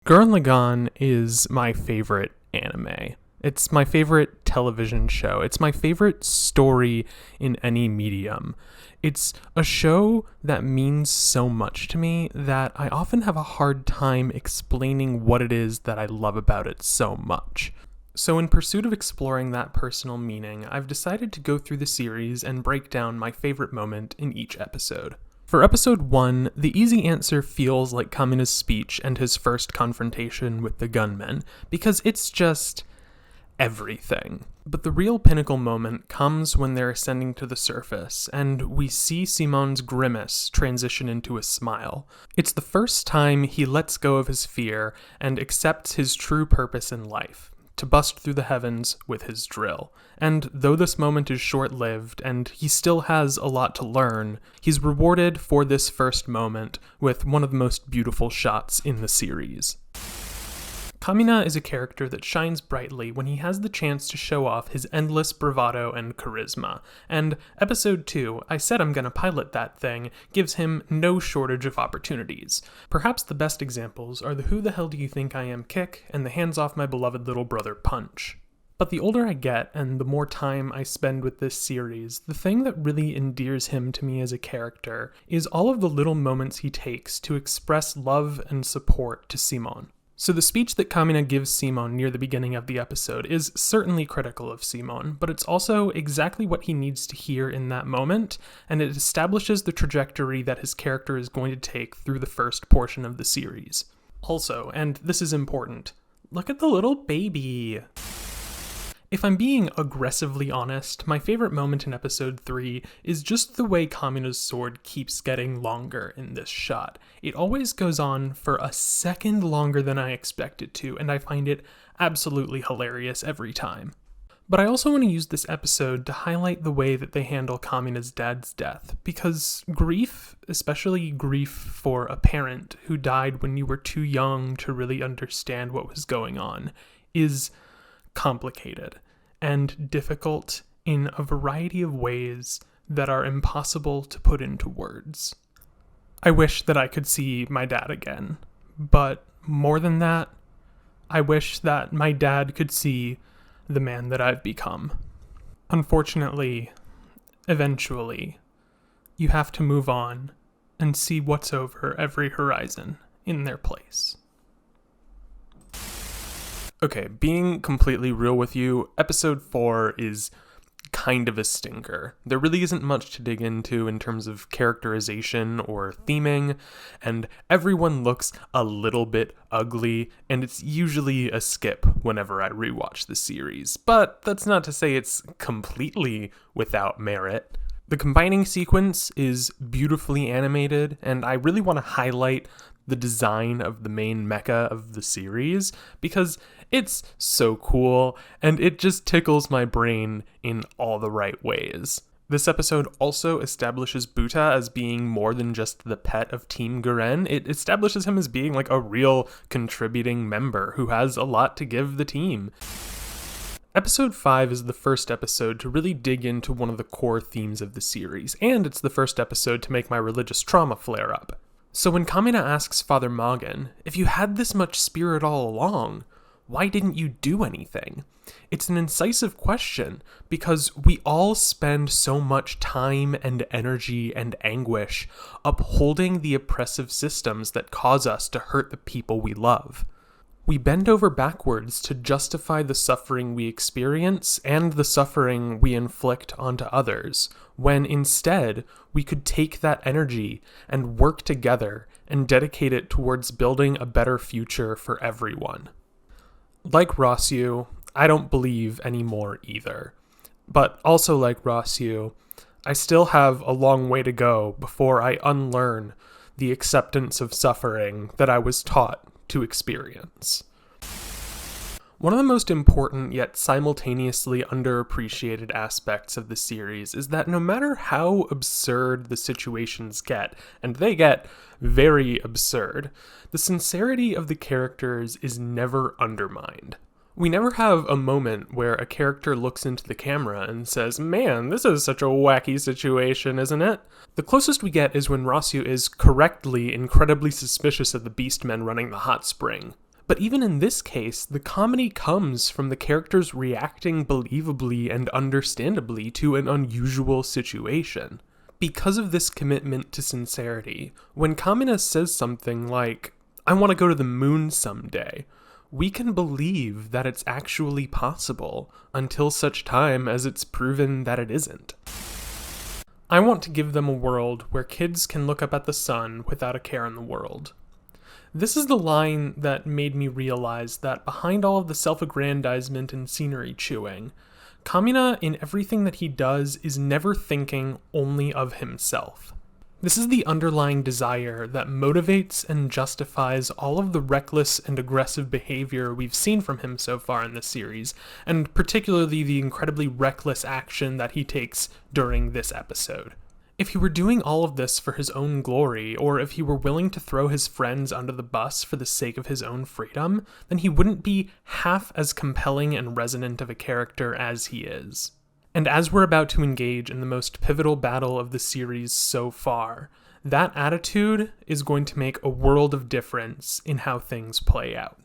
Gurren Lagann is my favorite anime. It's my favorite television show. It's my favorite story in any medium. It's a show that means so much to me that I often have a hard time explaining what it is that I love about it so much. So in pursuit of exploring that personal meaning, I've decided to go through the series and break down my favorite moment in each episode. For episode 1, the easy answer feels like Kamina's speech and his first confrontation with the gunmen, because it's just everything. But the real pinnacle moment comes when they're ascending to the surface, and we see Simon's grimace transition into a smile. It's the first time he lets go of his fear and accepts his true purpose in life, to bust through the heavens with his drill. And though this moment is short-lived and he still has a lot to learn, he's rewarded for this first moment with one of the most beautiful shots in the series. Kamina is a character that shines brightly when he has the chance to show off his endless bravado and charisma, and episode 2, I said I'm gonna pilot that thing, gives him no shortage of opportunities. Perhaps the best examples are the who the hell do you think I am kick and the hands off my beloved little brother punch. But the older I get and the more time I spend with this series, the thing that really endears him to me as a character is all of the little moments he takes to express love and support to Simon. So the speech that Kamina gives Simon near the beginning of the episode is certainly critical of Simon, but it's also exactly what he needs to hear in that moment, and it establishes the trajectory that his character is going to take through the first portion of the series. Also, and this is important, look at the little baby! If I'm being aggressively honest, my favorite moment in episode 3 is just the way Kamina's sword keeps getting longer in this shot. It always goes on for a second longer than I expect it to, and I find it absolutely hilarious every time. But I also want to use this episode to highlight the way that they handle Kamina's dad's death, because grief, especially grief for a parent who died when you were too young to really understand what was going on, is complicated and difficult in a variety of ways that are impossible to put into words. I wish that I could see my dad again, but more than that, I wish that my dad could see the man that I've become. Unfortunately, eventually, you have to move on and see what's over every horizon in their place. Okay, being completely real with you, episode 4 is kind of a stinker. There really isn't much to dig into in terms of characterization or theming, and everyone looks a little bit ugly, and it's usually a skip whenever I rewatch the series. But that's not to say it's completely without merit. The combining sequence is beautifully animated, and I really want to highlight the design of the main mecha of the series, because it's so cool, and it just tickles my brain in all the right ways. This episode also establishes Buta as being more than just the pet of Team Gurren. It establishes him as being like a real contributing member who has a lot to give the team. Episode 5 is the first episode to really dig into one of the core themes of the series, and it's the first episode to make my religious trauma flare up. So when Kamina asks Father Magen, if you had this much spirit all along, why didn't you do anything? It's an incisive question, because we all spend so much time and energy and anguish upholding the oppressive systems that cause us to hurt the people we love. We bend over backwards to justify the suffering we experience and the suffering we inflict onto others, when instead we could take that energy and work together and dedicate it towards building a better future for everyone. Like Rossyu, I don't believe anymore either. But also like Rossyu, I still have a long way to go before I unlearn the acceptance of suffering that I was taught to experience. One of the most important yet simultaneously underappreciated aspects of the series is that no matter how absurd the situations get, and they get very absurd, the sincerity of the characters is never undermined. We never have a moment where a character looks into the camera and says, "Man, this is such a wacky situation, isn't it?" The closest we get is when Rossyu is correctly incredibly suspicious of the Beastmen running the hot spring. But even in this case, the comedy comes from the characters reacting believably and understandably to an unusual situation. Because of this commitment to sincerity, when Kamina says something like, "I want to go to the moon someday," we can believe that it's actually possible until such time as it's proven that it isn't. I want to give them a world where kids can look up at the sun without a care in the world. This is the line that made me realize that behind all of the self-aggrandizement and scenery chewing, Kamina, in everything that he does, is never thinking only of himself. This is the underlying desire that motivates and justifies all of the reckless and aggressive behavior we've seen from him so far in this series, and particularly the incredibly reckless action that he takes during this episode. If he were doing all of this for his own glory, or if he were willing to throw his friends under the bus for the sake of his own freedom, then he wouldn't be half as compelling and resonant of a character as he is. And as we're about to engage in the most pivotal battle of the series so far, that attitude is going to make a world of difference in how things play out.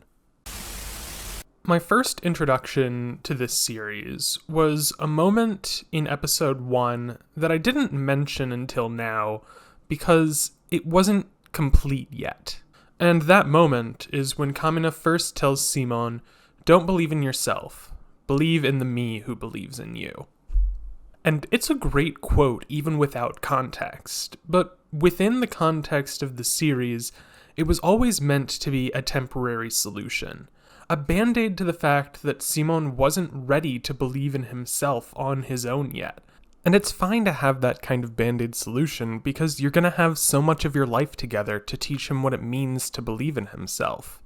My first introduction to this series was a moment in episode 1 that I didn't mention until now because it wasn't complete yet. And that moment is when Kamina first tells Simon, "Don't believe in yourself. Believe in the me who believes in you." And it's a great quote even without context, but within the context of the series, it was always meant to be a temporary solution. A band-aid to the fact that Simon wasn't ready to believe in himself on his own yet. And it's fine to have that kind of band-aid solution because you're gonna have so much of your life together to teach him what it means to believe in himself.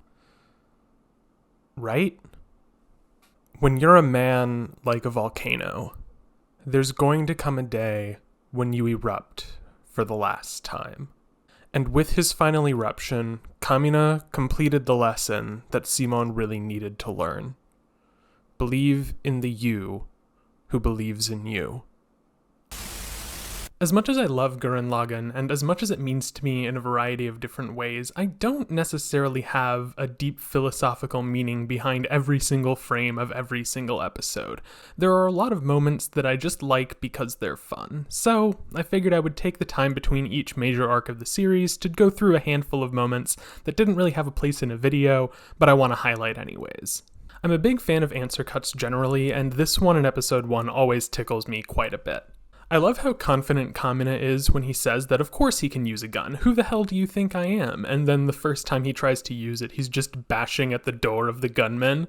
Right? When you're a man like a volcano, there's going to come a day when you erupt for the last time. And with his final eruption, Kamina completed the lesson that Simon really needed to learn. Believe in the you who believes in you. As much as I love Gurren Lagann, and as much as it means to me in a variety of different ways, I don't necessarily have a deep philosophical meaning behind every single frame of every single episode. There are a lot of moments that I just like because they're fun, so I figured I would take the time between each major arc of the series to go through a handful of moments that didn't really have a place in a video, but I want to highlight anyways. I'm a big fan of answer cuts generally, and this one in episode 1 always tickles me quite a bit. I love how confident Kamina is when he says that of course he can use a gun. Who the hell do you think I am? And then the first time he tries to use it, he's just bashing at the door of the gunman.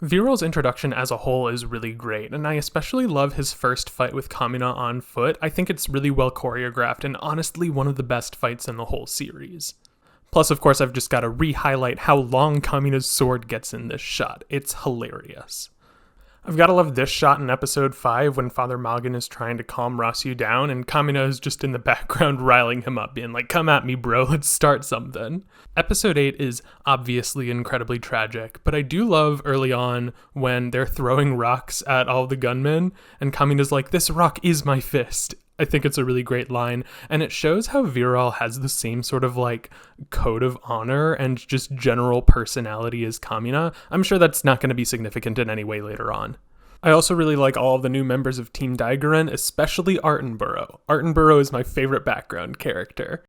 Viral's introduction as a whole is really great, and I especially love his first fight with Kamina on foot. I think it's really well choreographed and honestly one of the best fights in the whole series. Plus, of course, I've just got to re-highlight how long Kamina's sword gets in this shot. It's hilarious. I've got to love this shot in episode 5 when Father Malgan is trying to calm Rasu down and Kamina is just in the background riling him up, being like, "Come at me, bro, let's start something." Episode 8 is obviously incredibly tragic, but I do love early on when they're throwing rocks at all the gunmen and Kamina's like, "This rock is my fist." I think it's a really great line, and it shows how Viral has the same sort of like code of honor and just general personality as Kamina. I'm sure that's not going to be significant in any way later on. I also really like all of the new members of Team Gurren, especially Artenborough. Artenborough is my favorite background character.